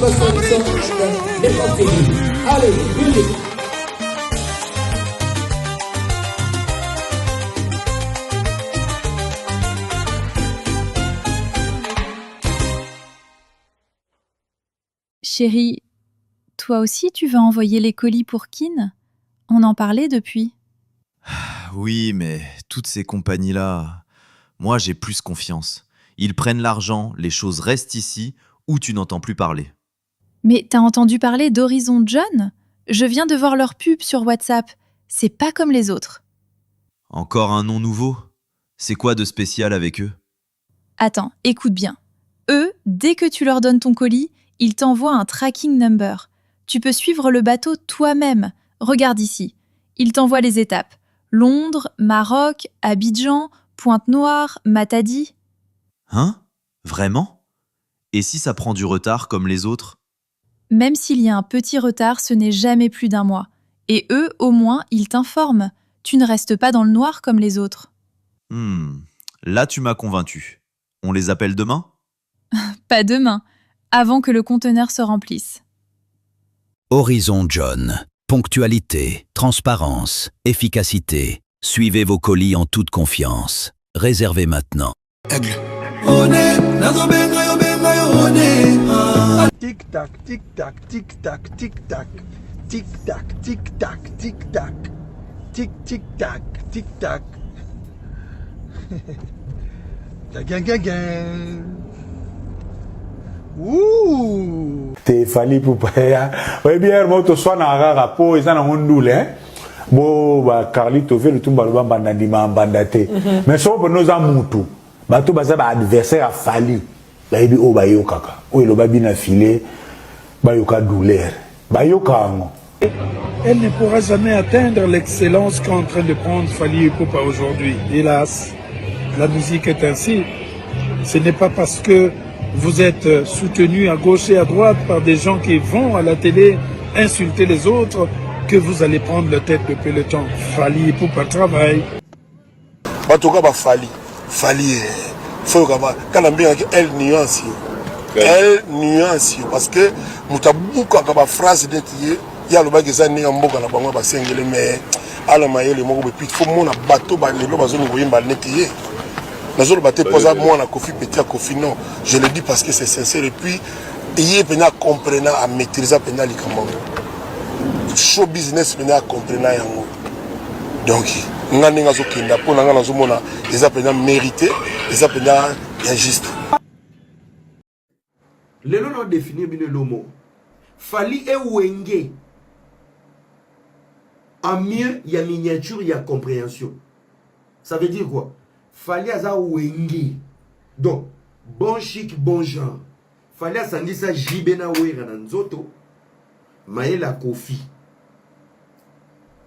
Allez, musique. Chérie, toi aussi tu vas envoyer les colis pour Kin? On en parlait depuis. Oui, mais toutes ces compagnies-là, moi j'ai plus confiance. Ils prennent l'argent, les choses restent ici, ou tu n'entends plus parler. Mais t'as entendu parler d'Horizon John? Je viens de voir leur pub sur WhatsApp. C'est pas comme les autres. Encore un nom nouveau? C'est quoi de spécial avec eux? Attends, écoute bien. Eux, dès que tu leur donnes ton colis, ils t'envoient un tracking number. Tu peux suivre le bateau toi-même. Regarde ici. Ils t'envoient les étapes. Londres, Maroc, Abidjan, Pointe-Noire, Matadi. Hein? Vraiment? Et si ça prend du retard comme les autres? Même s'il y a un petit retard, ce n'est jamais plus d'1 mois. Et eux, au moins, ils t'informent. Tu ne restes pas dans le noir comme les autres. Là tu m'as convaincu. On les appelle demain? Pas demain, avant que le conteneur se remplisse. Horizon John. Ponctualité, transparence, efficacité. Suivez vos colis en toute confiance. Réservez maintenant. Tic tac, tic tac, tic tac, tic tac, tic tac, tic tac, tic tac, tic tic tac, tic tac. Gagan. Ouh. Te fali pupaya. Ouais bien moto soit na rara po ezana ngondule. Bo ba Carlito vele tumba lo banda ndima bandate. Mais so bono za mutu. Bato baza ba adversaire a fali. Ba yebi o ba yokaka. O lo ba bina filé. Ba yoka douleur. Ba yoka ngo. Elle ne pourra jamais atteindre l'excellence qu'est en train de prendre Fally Ipupa aujourd'hui. Hélas, la musique est ainsi. Ce n'est pas parce que vous êtes soutenu à gauche et à droite par des gens qui vont à la télé insulter les autres que vous allez prendre la tête de peloton. Fally Ipupa travaille. En tout cas, Fally, faut que quand on bien elle nuance, parce que mutabuka kaba phrase de qui il y a le bac des années en boka na bango ba sengele mais ala mayele moko puis faut mona bateau ba lelo bazoni boyimba neki nazolo baté posa moi na Kofi petit Kofi non je le dis parce que c'est sincère et puis il pena comprendre à maîtriser pena likambo show business pena comprendre yango donc ngani ngazo kenda po na ngana zomona eza pena mérité eza pena injuste lelo no définir bino lomo Fally et wenge en mieux il y a miniature il y a compréhension ça veut dire quoi Fally aza wenge donc bon chic bon genre Fally asangisa jibena wera na nzoto maela Kofi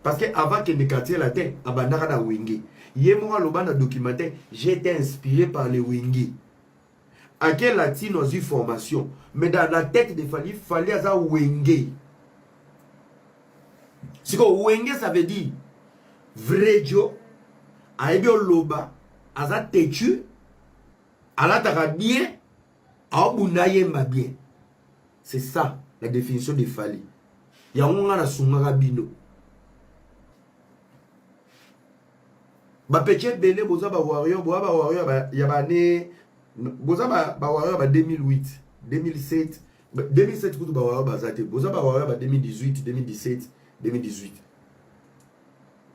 parce que avant que ne quartier la terre abandaka na wenge yemo aloba na documentaire j'ai été inspiré par les wenge à quel latino a eu formation mais dans la tête de Fally Fally aza wenge. C'est que wenge ça veut dire vrai Joe aebio loba aza têtu alataka bien aobunda yemba bien. C'est ça la définition de Fally. Yango nga na sungaka bino ba petit belé boza ba warrior ya ba ne boza ba warrior ba 2008 2007 2007 kutu ba warrior ba zate boza ba warrior ba 2018 2017 2018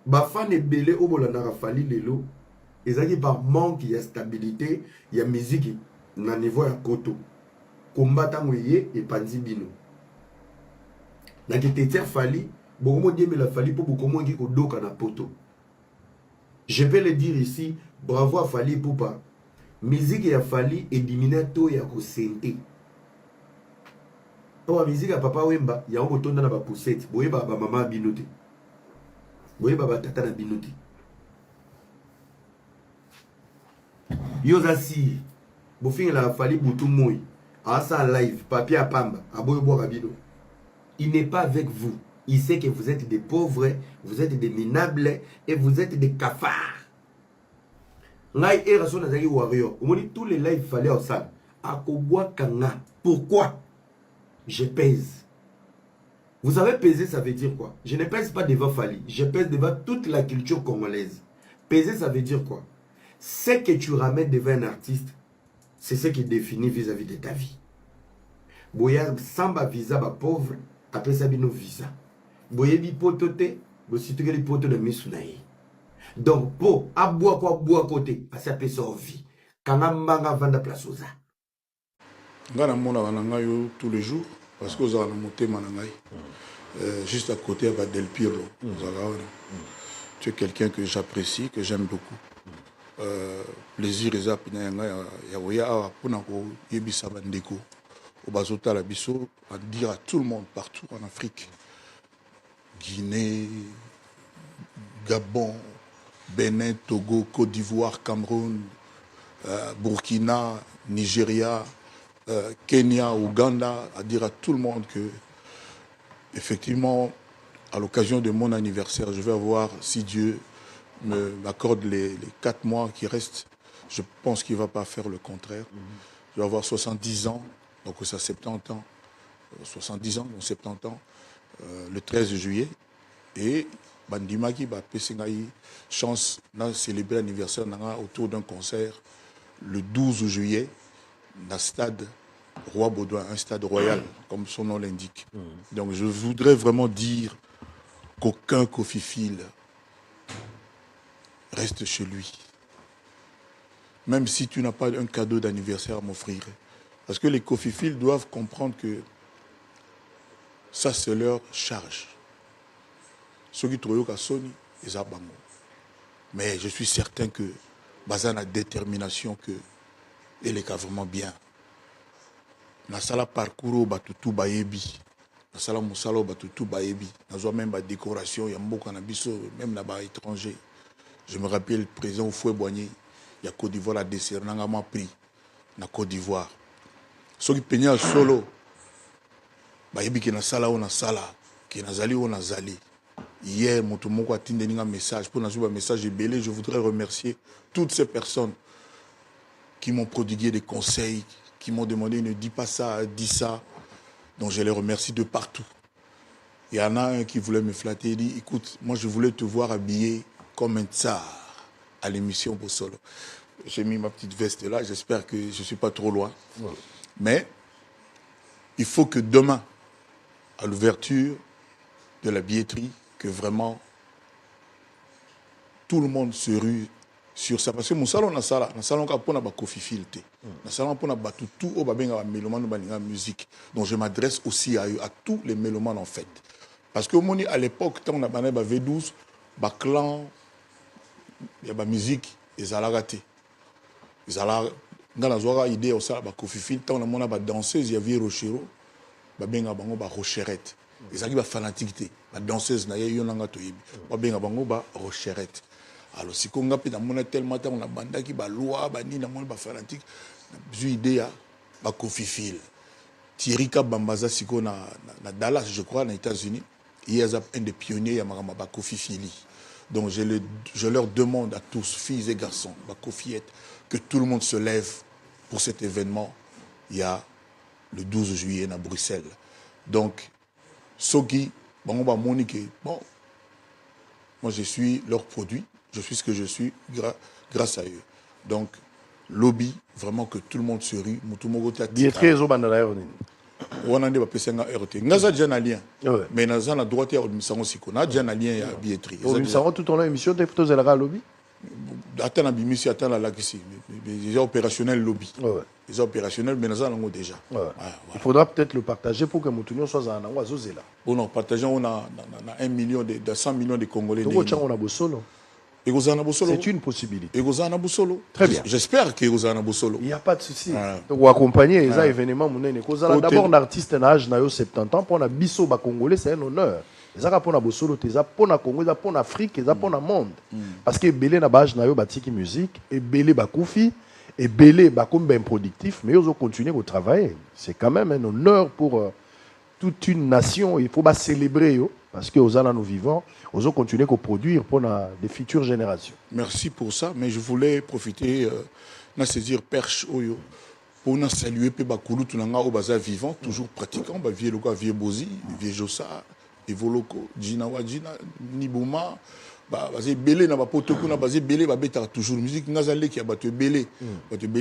ba fan belé obolanda ka Fally lelo ezaki par manque ya stabilité ya musique na niveau ya koto kombata moye et panzi bino na kete Fally bokomo dieme la Fally po bokomo ngi kodoka na poto. Je peux le dire ici, bravo à Fally Ipupa. Musique ya Fally est diminuée to ya ko sente. Pour la musique ya papa Wemba, ya on botonda na ba poussette, boye ba maman binote. Boye ba tata na binote. Yozasi, bo fin la Fally Boutou Moy. À ça live, papier à pamba, à boye boire bino. Il n'est pas avec vous. Il sait que vous êtes des pauvres, vous êtes des minables et vous êtes des cafards. Ngai et rason na zaki warrior. On dit tous les lives fallait au sale. Akobwa kanga. Pourquoi? je pèse. Vous savez, peser, ça veut dire quoi? Je ne pèse pas devant Fali, je pèse devant toute la culture congolaise. Peser, ça veut dire quoi? Ce que tu ramènes devant un artiste, c'est ce qui définit vis-à-vis de ta vie. Boya samba visa ba pauvre, après ça bino visa. Boye bi poto te, bo situke li poto de misunaye. Donc po aboua côté, à sa personne vie. Kanga mbanga vanda place oza. Nga na mona bananga yo tous les jours parce que oza na motema na ngai. Juste à côté à Del Pirlo. Tu es quelqu'un que j'apprécie, que j'aime beaucoup. Plaisir et ça ya pona ko yebisa bandeko au bazota la biso à dire à tout le monde partout en Afrique, Guinée, Gabon, Bénin, Togo, Côte d'Ivoire, Cameroun, Burkina, Nigeria, Kenya, Ouganda, à dire à tout le monde que effectivement, à l'occasion de mon anniversaire, je vais avoir, si Dieu m'accorde les 4 mois qui restent, je pense qu'il ne va pas faire le contraire. Je vais avoir 70 ans, donc ça 70 ans, 70 ans, donc 70 ans, le 13 juillet. Et Bandimaki va pésengaï chance de célébrer l'anniversaire autour d'un concert le 12 juillet dans le stade Roi Baudouin, un stade royal, comme son nom l'indique. Donc je voudrais vraiment dire qu'aucun Kofi reste chez lui. Même si tu n'as pas un cadeau d'anniversaire à m'offrir. Parce que les Kofi doivent comprendre que ça c'est leur charge. Ceux qui trouvent qu'à Sony, ils ont bango. Mais je suis certain que Bazan a détermination que elle est vraiment bien. Na sala parcours batutu bayebi. Na sala musalo batutu bayebi. Na zo même ba décoration ya mboka na biso même na ba étranger. Je me rappelle le président Foué Boigny, il y a Côte d'Ivoire la décerné ngama prix na Côte d'Ivoire. Ceux qui peignaient solo bayebi ki na sala on na sala, ki na zali on na zali. Hier moto moko a tindé un message pour na zo ba message belé, je voudrais remercier toutes ces personnes qui m'ont prodigué des conseils, qui m'ont demandé ne dis pas ça, dis ça. Donc je les remercie de partout. Il y en a un qui voulait me flatter, il dit écoute, moi je voulais te voir habillé comme un tsar à l'émission Bossolo. J'ai mis ma petite veste là, j'espère que je ne suis pas trop loin. Ouais. Mais il faut que demain, à l'ouverture de la billetterie, que vraiment tout le monde se rue sur ça. Parce que mon salon na sala, na salon ka pona ba Kofi Filte. Na salon pona ba tout au ba benga ba mélomanes ba linga musique. Donc je m'adresse aussi à eux, à tous les mélomanes en fait. Parce que moni à l'époque quand on a bané ba V12, ba clan ya ba musique ezala raté. Ezala ngala zora idée au sala ba Kofi Filte, on a mona ba danseuse ya Vie Rochero, ba benga bango ba Rocherette. Ezaki ba fanatique, ba danseuse na yo nanga to yibi. Ba benga bango ba Rocherette. Alors si on a tellement on a banda qui ba loi ba ni na mon ba fanatique j'ai idée à ba Kofi Fil Thierry Kabambaza siko na Dallas je crois aux États-Unis il y a un des pionniers ya ba Kofi Fili. Donc je leur demande à tous filles et garçons ba Kofiette que tout le monde se lève pour cet événement il y a le 12 juillet à Bruxelles. Donc Soki bon ba monique bon moi je suis leur produit. Je suis ce que je suis grâce à eux. Donc, lobby, vraiment que tout le monde se rue. Billetterie, ils ont bandé on a des personnes à RT. Nous avons déjà un lien. Mais nous avons droit à déjà un lien à billetterie. Nous avons tout en émission des photos de la lobby. Attends la bimission, attends la ici. Les opérationnels lobby. Les opérationnels, mais nous avons déjà. Il faudra peut-être le partager pour que Moutounion soit en oiseau là. Non, partageons, on a 1 million, 100 millions de Congolais. Donc, on a beau solo. C'est une possibilité. Très bien. J'espère que vous en avez solo. Il n'y a pas de souci. Donc, vous accompagnez les événements. D'abord, un artiste âge 70 ans, pour un biso congolais, c'est un honneur. Les pour un solo, pour un Congo, pour l'Afrique, pour le monde. Parce que Belé n'a pas de musique, et Belé Bakoufi, et Belé Bakoum productif, mais ils ont continué à travailler. C'est quand même un honneur pour toute une nation. Il faut célébrer. Parce que aux nous vivants, nous continuer à produire pour les futures générations. Merci pour ça, mais je voulais profiter de saisir perche pour nous saluer pe bakulu tunanga au baza vivant toujours pratiquant ba vieux loko vieux bozi vieux josa evoloko jina wajina nibuma ba bazé belé na ba potoko na bazé belé ba beta toujours musique ngazalé qui a battu belé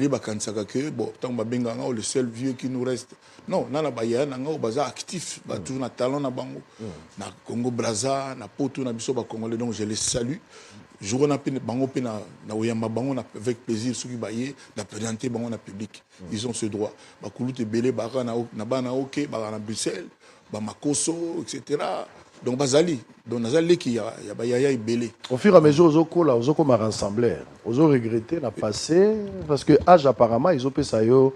ba kansaka que bon tant ba benga le seul vieux qui nous reste non nana ba ya na ngo baza actif ba toujours na talent na bango na Congo Brazza na poto na biso ba congolais donc je les salue jour na pena bango pena na oyamba bango na avec plaisir ceux qui bailler na présenter bango na public ils ont ce droit ba kuluté belé ba na bana OK ba na Bruxelles ba makoso etc. Donc bazali donc nazali qui ya belé au fur et à mesure aux comme rassembler aux regretter na passé parce que âge apparemment ils ont fait ça yo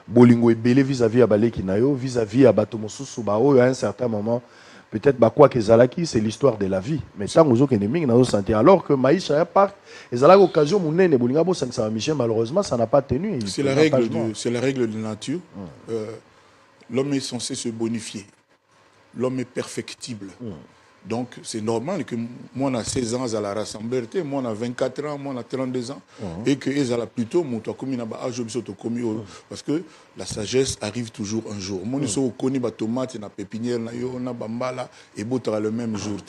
bolingo belé vis-à-vis à baleki na yo vis-à-vis à bato mosusu ba o à un certain moment peut-être bah quoi que zalaki c'est l'histoire de la vie mais tant aux ennemis na santé alors que maïcha part ezalaki occasion munene bolinga bo ça Michel malheureusement ça n'a pas tenu c'est la règle de nature l'homme est censé se bonifier. L'homme est perfectible. Donc, c'est normal que moi, on a 16 ans, à la rassembler, moi, on a 24 ans, moi, on a 32 ans, et que ils ont plutôt, parce que la sagesse arrive toujours un jour. Moi, nous sommes connus, les tomates, les pépinières, les bambala, et botara le même jour.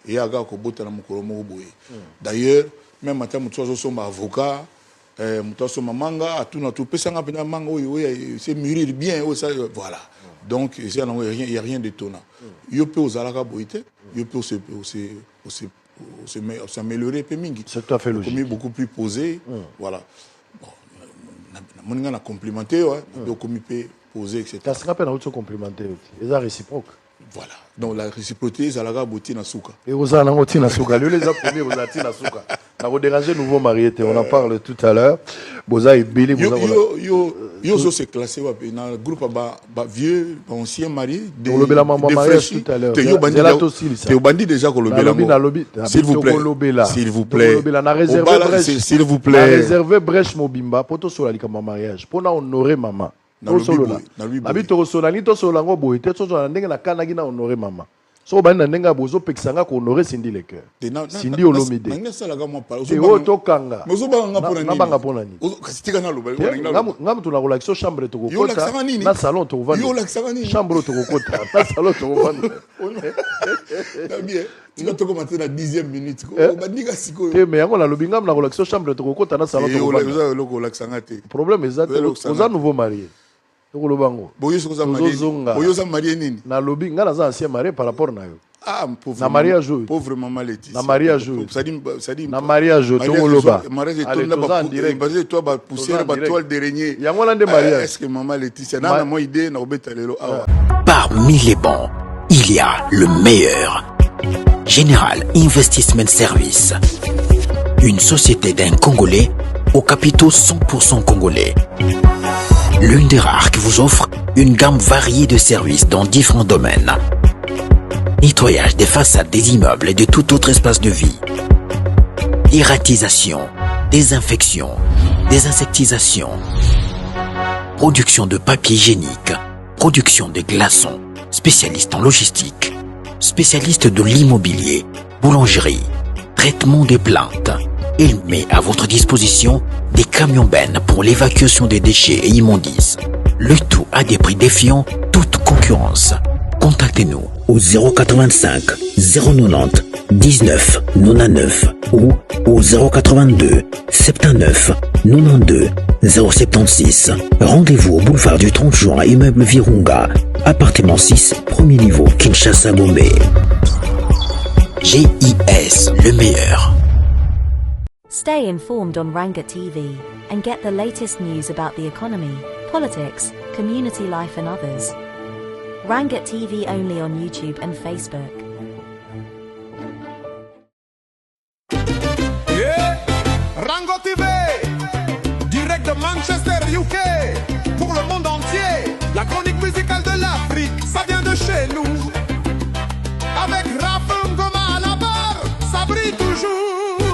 Et aga ko botara mukoromo boye. D'ailleurs, même matin, nous sommes avocats, nous sommes manga, tout notre pesanga pena manga, c'est mûrir bien, voilà. Donc, il n'y a rien d'étonnant. Il peut aux alaka boité, il peut s'améliorer. C'est tout à fait logique. Beaucoup plus posé. Voilà. On a complimenté, on peut poser, etc. Ça se rappelle, on a complimenté. C'est réciproque. Voilà. Donc, la réciprocité, c'est la botti na souka. Et aux alangoti na souka. Lui, les a premiers, aux ati na souka. On a dérangé nouveau marié, on en parle tout à l'heure. Boza et Billy, Yo se classé dans le groupe vieux, ancien marié. On le bela maman mariage tout à l'heure. T'es au bandit déjà qu'on le bela. S'il vous plaît. S'il vous plaît. S'il vous plaît. On a réservé brèche mobimba pour tout cela comme mariage. Pour honorer maman. Nabi to solani to solango boite to solana ndenge na kanagi na honorer maman. So ba na ndenga bozo pekisanga ko honorer Cindy le cœur. Cindy Olomide. Nanga sala ga mo pala. Ozo to kanga. Mozo ba nga pona nini? Na banga pona nini? Ozo kastika na loba. Ngam tu na relaxo chambre to ko kota. Na salon to vendre. Yo laksanga nini? Chambre to ko kota. Na salon to vendre. Na bien. Tu vas te commenter la 10e minute. Ba ndiga siko. Te me yango la lobi ngam na relaxo chambre to ko kota na salon to ko vendre. Yo loko laksanga te. Problème exact. Oza nouveau marié. Boyoza marié nini na lobi nga naza ancien marié par rapport na yo pauvre na mariage pauvre maman Laetitia na mariage na mariage to loba mariage to na ba basé toi ba poussière ba toile d'araignée yango la nde mariage est-ce que maman Laetitia na moi idée na obeta lelo parmi les bons il y a le meilleur Général Investment Service, une société d'un Congolais aux capitaux 100% congolais. L'une des rares qui vous offre une gamme variée de services dans différents domaines. Nettoyage des façades des immeubles et de tout autre espace de vie. Irratisation, désinfection, désinsectisation. Production de papier hygiénique, production de glaçons, spécialiste en logistique, spécialiste de l'immobilier, boulangerie, traitement des plaintes. Il met à votre disposition des camions-bennes pour l'évacuation des déchets et immondices. Le tout à des prix défiant toute concurrence. Contactez-nous au 085 090 19 99 ou au 082 79 92 076. Rendez-vous au boulevard du 30 juin, immeuble Virunga, appartement 6, premier niveau, Kinshasa, Gombe. GIS, le meilleur. Stay informed on Ranga TV and get the latest news about the economy, politics, community life and others. Rangat TV only on YouTube and Facebook. Yeah. Rango TV, direct de Manchester, UK, pour le monde entier. La chronique musicale de l'Afrique, ça vient de chez nous. Avec Raph Ngoma à la barre, ça brille toujours.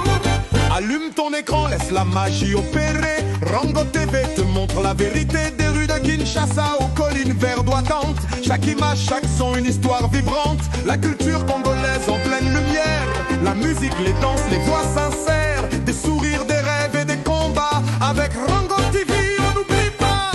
Allume ton écran, laisse la magie opérer. Rango TV te montre la vérité des rues de Kinshasa aux collines verdoyantes. Chaque image, chaque son, une histoire vibrante. La culture congolaise en pleine lumière. La musique, les danses, les voix sincères. Des sourires, des rêves et des combats. Avec Rango TV, on n'oublie pas.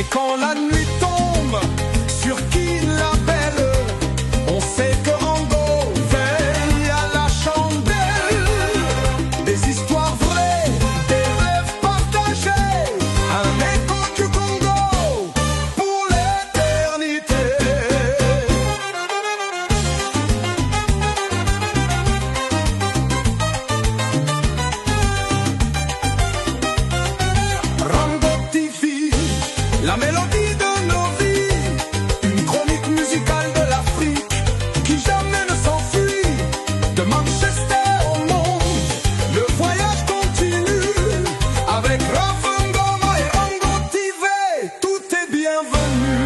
Et quand la nuit tombe, sur qui l'appelle? On sait que Rango veille à la chandelle. Des histoires vraies, des rêves partagés, un écho du Congo pour l'éternité. Rango TV, la mélodie de nos vies, une chronique musicale de l'Afrique qui jamais ne s'enfuit. De Manchester au monde, le voyage continue avec Rafa Ngoma et Rango TV. Tout est bienvenu.